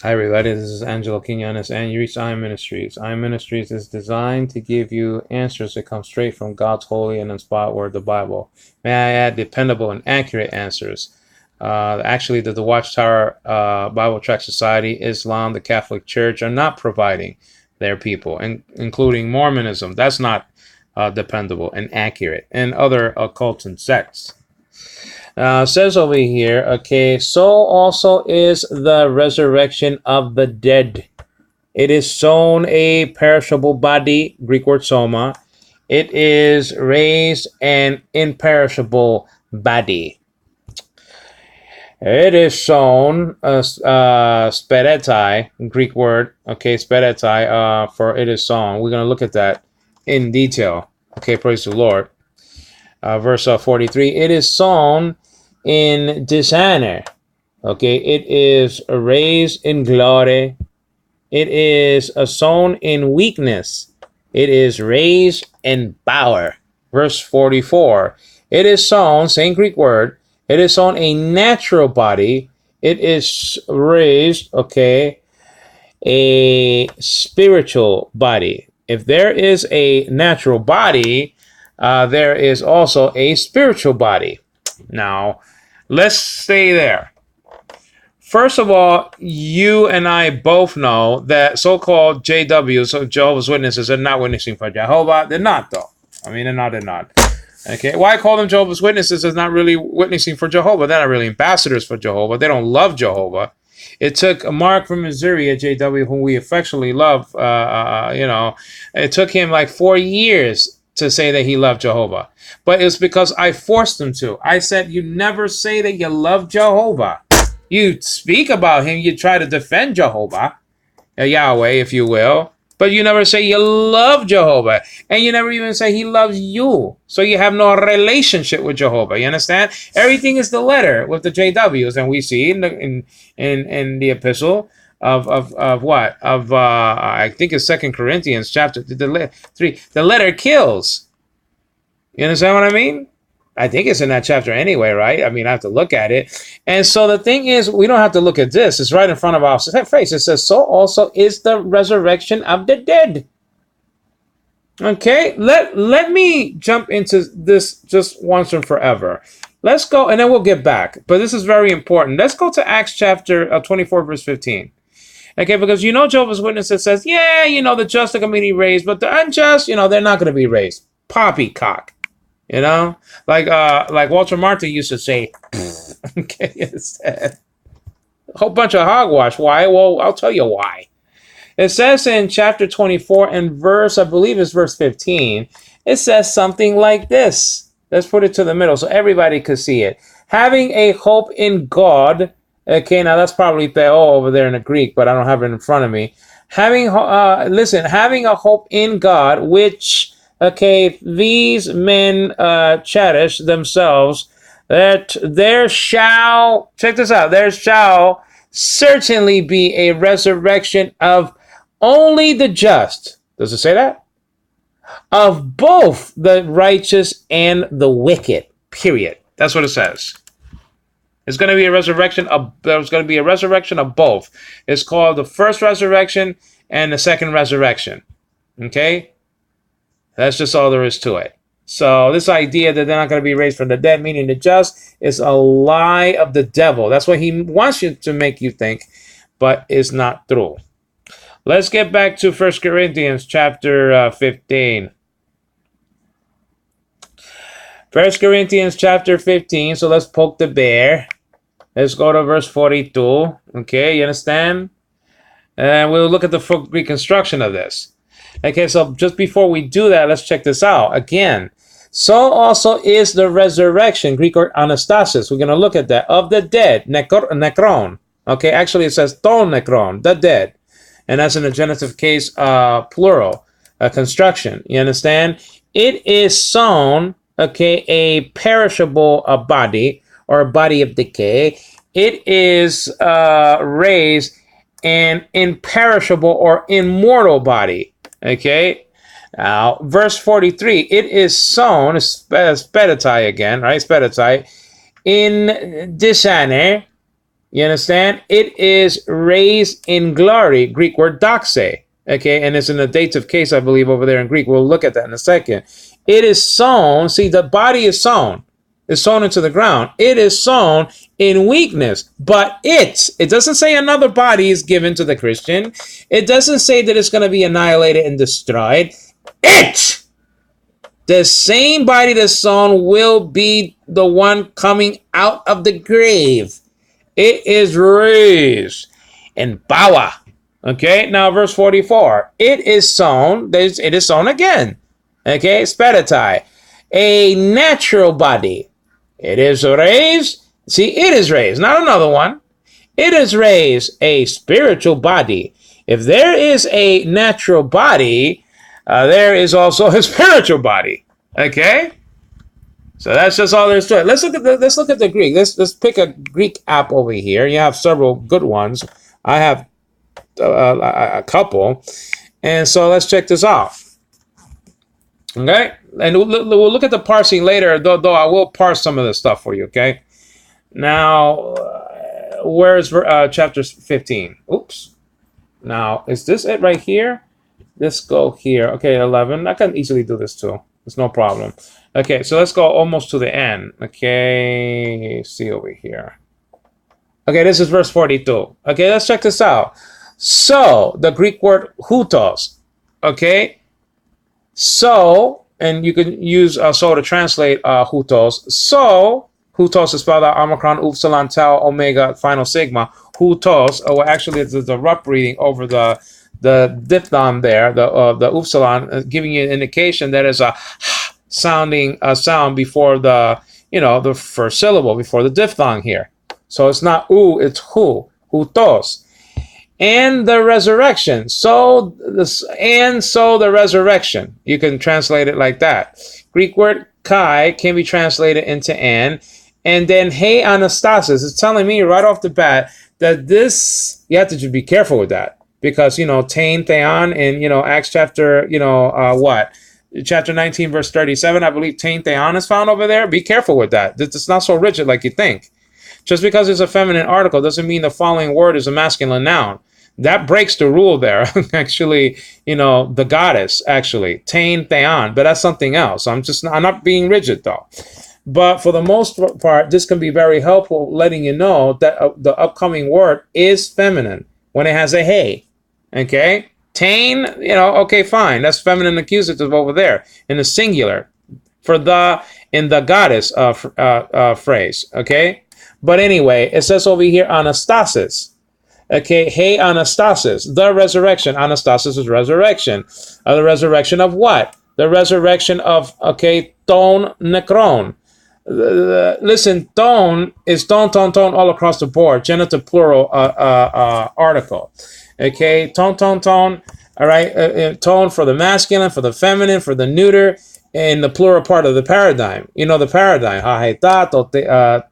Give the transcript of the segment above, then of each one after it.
Hi, everybody. This is Angelo Quinones, and you reach Iron Ministries. Iron Ministries is designed to give you answers that come straight from God's holy and inspired word, the Bible. May I add, dependable and accurate answers. Actually, the Watchtower Bible Tract Society, Islam, the Catholic Church are not providing their people, including Mormonism. That's not dependable and accurate, and other occultant sects. Says over here, okay, so also is the resurrection of the dead. It is sown a perishable body, Greek word soma. It is raised an imperishable body. It is sown, speretai, Greek word, okay, speretai, for it is sown. We're going to look at that in detail. Okay, praise the Lord. Verse 43, it is sown in dishonor. Okay, it is raised in glory. It is sown in weakness. It is raised in power. Verse 44, it is sown, same Greek word, it is sown a natural body. It is raised, okay, a spiritual body. If there is a natural body, there is also a spiritual body. Now, let's stay there. First of all, you and I both know that so-called JWs, so Jehovah's Witnesses, are not witnessing for Jehovah. They're not, though. I mean, they're not. Okay, why call them Jehovah's Witnesses? Is not really witnessing for Jehovah. They're not really ambassadors for Jehovah. They don't love Jehovah. It took Mark from Missouri at JW, whom we affectionately love. It took him like 4 years to say that he loved Jehovah. But it's because I forced him to. I said, you never say that you love Jehovah. You speak about him. You try to defend Jehovah, Yahweh, if you will. But you never say you love Jehovah. And you never even say he loves you. So you have no relationship with Jehovah. You understand? Everything is the letter with the JWs. And we see in the epistle of what? Of I think it's 2 Corinthians chapter 3. The letter kills. You understand what I mean? I think it's in that chapter anyway, right? I mean, I have to look at it. And so the thing is, we don't have to look at this. It's right in front of our face. It says, so also is the resurrection of the dead. Okay, let me jump into this just once and forever. Let's go, and then we'll get back. But this is very important. Let's go to Acts chapter 24, verse 15. Okay, because Jehovah's Witnesses says, yeah, the just are going to be raised, but the unjust, they're not going to be raised. Poppycock. Like Walter Martin used to say, okay, it's a whole bunch of hogwash. Why? Well, I'll tell you why. It says in chapter 24 and verse, I believe it's verse 15, it says something like this. Let's put it to the middle so everybody could see it. Having a hope in God. Okay, now that's probably Theo over there in the Greek, but I don't have it in front of me. Having a hope in God, which... okay, these men cherish themselves, that there shall, check this out, there shall certainly be a resurrection of only the just. Does it say that? Of both the righteous and the wicked, period. That's what it says. There's going to be a resurrection of both. It's called the first resurrection and the second resurrection. Okay? That's just all there is to it. So this idea that they're not going to be raised from the dead, meaning the just, is a lie of the devil. That's what he wants you to make you think, but it's not true. Let's get back to 1 Corinthians chapter 15. 1 Corinthians chapter 15. So let's poke the bear. Let's go to verse 42. Okay, you understand? And we'll look at the full reconstruction of this. Okay, so just before we do that, let's check this out. Again, so also is the resurrection, Greek word anastasis. We're going to look at that. Of the dead, necron. Okay, actually it says ton necron, the dead. And that's in the genitive case, plural, construction. You understand? It is sown, okay, a perishable body or a body of decay. It is raised an imperishable or immortal body. Okay, now verse 43, it is sown, spedetai again, right? Spedetai, in dishonor, You understand? It is raised in glory. Greek word doxe. Okay, and it's in a dative case, I believe, over there in Greek. We'll look at that in a second. It is sown. See, the body is sown. It's sown into the ground. It is sown in weakness, but it doesn't say another body is given to the Christian. It doesn't say that it's going to be annihilated and destroyed. The same body that's sown will be the one coming out of the grave. It is raised in power. Okay, now verse 44. It is sown. It is sown again. Okay, speditai. A natural body. It is raised. See, it is raised, not another one. It is raised a spiritual body. If there is a natural body, there is also a spiritual body. Okay, so that's just all there is to it. Let's look at the Greek. Let's pick a Greek app over here. You have several good ones. I have a couple, and so let's check this out. Okay, and we'll look at the parsing later. Though I will parse some of this stuff for you. Okay, now where's chapter 15? Oops. Now is this it right here? Let's go here. Okay, 11. I can easily do this too. It's no problem. Okay, so let's go almost to the end. Okay, see over here. Okay, this is verse 42. Okay, let's check this out. So, the Greek word hutos. Okay, so, and you can use so to translate hutos. So, hutos is spelled out omicron, upsilon, tau, omega, final sigma. Hutos, well, actually, it's the rough reading over the diphthong there, the upsilon, giving you an indication that is a sounding sound before the first syllable, before the diphthong here. So it's not u, it's hu, hutos. And the resurrection. So the resurrection. You can translate it like that. Greek word kai can be translated into and then hey anastasis. It's telling me right off the bat that this, you have to be careful with that. Because, tein, theon, in, Acts chapter, chapter 19, verse 37, I believe tein, theon is found over there. Be careful with that. It's not so rigid like you think. Just because it's a feminine article doesn't mean the following word is a masculine noun. That breaks the rule there. Actually, the goddess, actually, tein, theon, but that's something else. I'm not being rigid, though. But for the most part, this can be very helpful, letting you know that the upcoming word is feminine when it has a hey. Okay, tain, okay, fine. That's feminine accusative over there in the singular in the goddess phrase. Okay, but anyway, it says over here anastasis. Okay, hey anastasis, the resurrection. Anastasis is resurrection. The resurrection of what? The resurrection of ton necron. Listen, ton is ton all across the board. Genitive plural article. Okay, ton. All right, tone for the masculine, for the feminine, for the neuter, in the plural part of the paradigm. The paradigm. Ha-he-ta,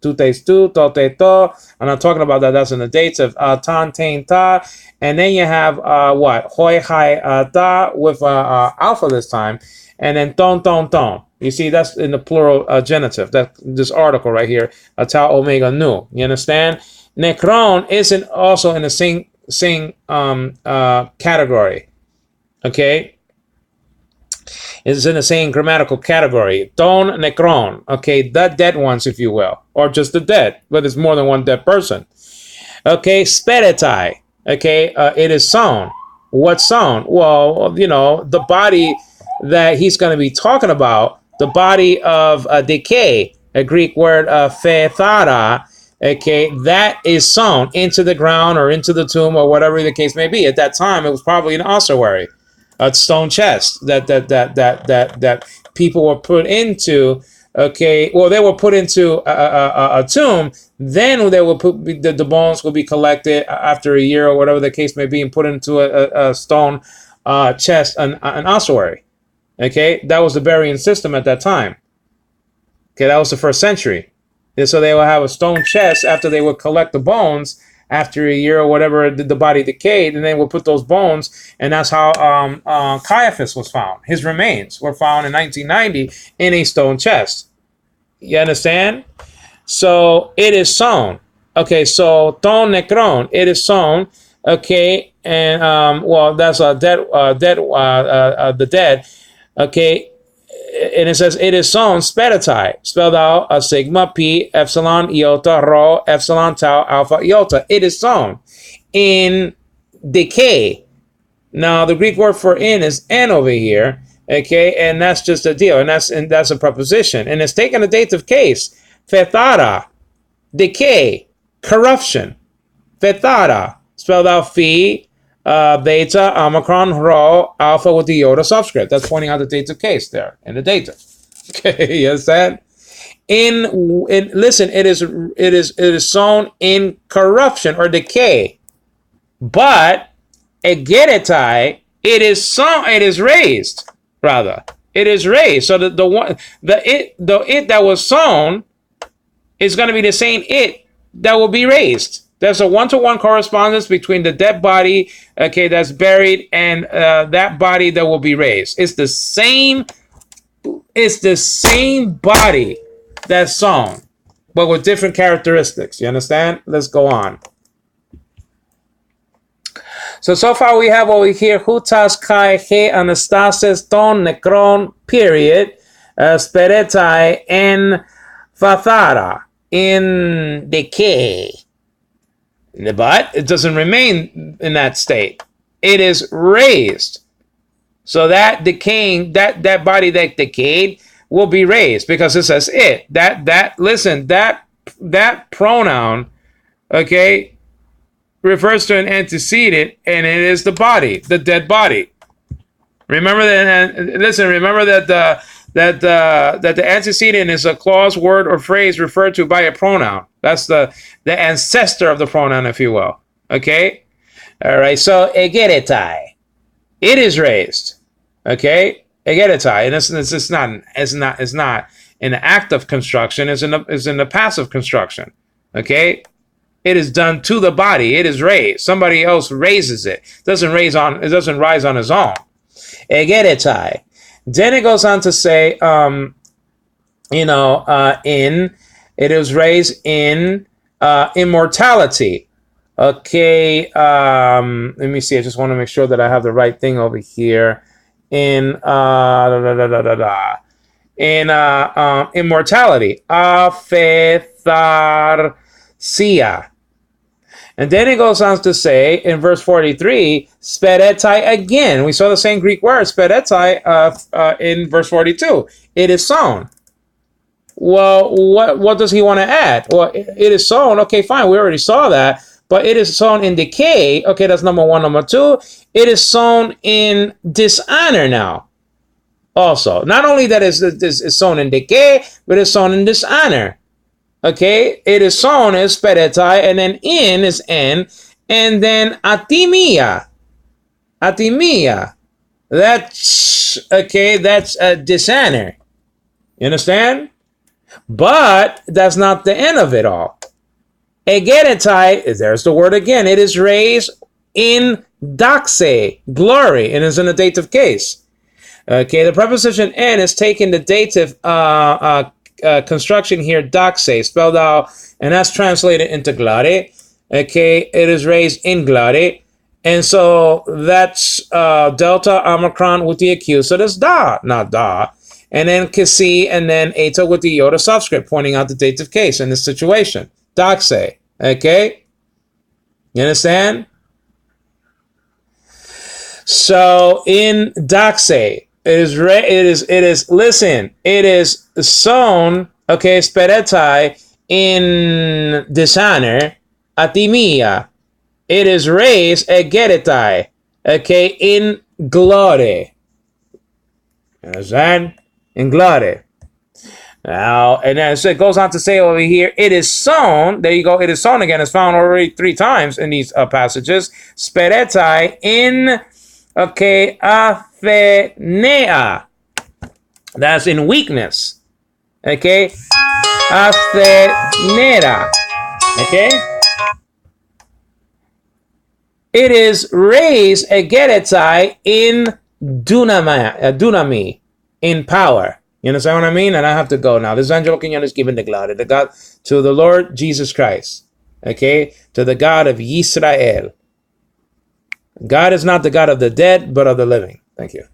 tu-te-stu, to-te-to. I'm not talking about that. That's in the dates of tan, tain, ta. And then you have what? Hoi, hai, ta, with alpha this time. And then ton. You see, that's in the plural genitive. That this article right here, tau, omega, nu. You understand? Necron isn't also in the same category. Okay, it's in the same grammatical category. Ton, necron. Okay, the dead ones, if you will, or just the dead, but it's more than one dead person. Okay, speditai. Okay, it is sown. What's sown? Well, the body that he's going to be talking about, the body of decay, a Greek word phethara. Okay, that is sown into the ground or into the tomb or whatever the case may be. At that time, it was probably an ossuary, a stone chest that people were put into. Okay, well, they were put into a tomb. Then they will put the bones will be collected after a year or whatever the case may be, and put into a stone chest, an ossuary. Okay, that was the burying system at that time. Okay, that was the first century. And so they will have a stone chest after they would collect the bones after a year or whatever the body decayed, and they will put those bones, and that's how Caiaphas was found. His remains were found in 1990 in a stone chest. You understand? So it is sown. Okay, so ton necron, it is sown. Okay, and well, that's the dead. Okay, and it says it is sown speditai, spelled out a sigma p epsilon iota rho epsilon tau alpha iota. It is sown in decay. Now the Greek word for in is en over here. Okay, and that's just a deal, and that's a preposition, and it's taken a dative case. Fethara, decay, corruption. Fethara, spelled out phi, beta, omicron, rho, alpha with the iota subscript. That's pointing out the dative case there in the dative. Okay, you understand? Listen, it is sown in corruption or decay, but egeretai, it is raised. Rather, it is raised. So the it that was sown is going to be the same it that will be raised. There's a one-to-one correspondence between the dead body, okay, that's buried, and that body that will be raised. It's the same body that's sown, but with different characteristics. You understand? Let's go on. So far we have over here hutas kai he anastasis ton necron period speretai en fathara in decay. But it doesn't remain in that state. It is raised. So that decaying, that body that decayed will be raised because it says it. Listen, that pronoun, okay, refers to an antecedent, and it is the body, the dead body. Remember that. Listen, remember that the antecedent is a clause, word, or phrase referred to by a pronoun. That's the ancestor of the pronoun, if you will. Okay. All right. So egeretai, it is raised. Okay. Egeretai, and it's not in the act of construction. It's in the passive construction. Okay. It is done to the body. It is raised. Somebody else raises it. It doesn't rise on its own. Egeretai. Then it goes on to say, it is raised in immortality. Okay. Let me see. I just want to make sure that I have the right thing over here. In immortality. Aphetharsia. And then it goes on to say in verse 43, speretai again. We saw the same Greek word, speretai, in verse 42. It is sown. Well, what does he want to add? Well, it is sown. Okay, fine. We already saw that. But it is sown in decay. Okay, that's number one. Number two, it is sown in dishonor now. Also, not only that it's sown in decay, but it's sown in dishonor. Okay, it is sown as speretai, and then in is en, and then atimia. That's dishonor. You understand? But that's not the end of it all. Egeretai, there's the word again. It is raised in doxe, glory, and is in the dative case. Okay, the preposition en is taking the dative construction here, doxe, spelled out, and that's translated into glare. Okay, it is raised in glare, and so that's delta omicron with the acute. So that's da, not da, and then kasi, and then eta with the iota subscript, pointing out the dative case in this situation. Doxe. Okay, you understand? So in doxe. Listen, it is sown, okay, speretai, in dishonor, atimia. It is raised, egeretai, okay, in glory. Understand? In glory. Now, and then so it goes on to say over here, it is sown, there you go, it is sown again, it's found already 3 times in these passages, speretai, in, okay, aphenea. That's in weakness. Okay? Aphenera. Okay? It is raised, egeretai, in dunami, in power. You understand what I mean? And I have to go now. This is Angelo Quinones giving the glory to God, to the Lord Jesus Christ. Okay, to the God of Yisrael. God is not the God of the dead, but of the living. Thank you.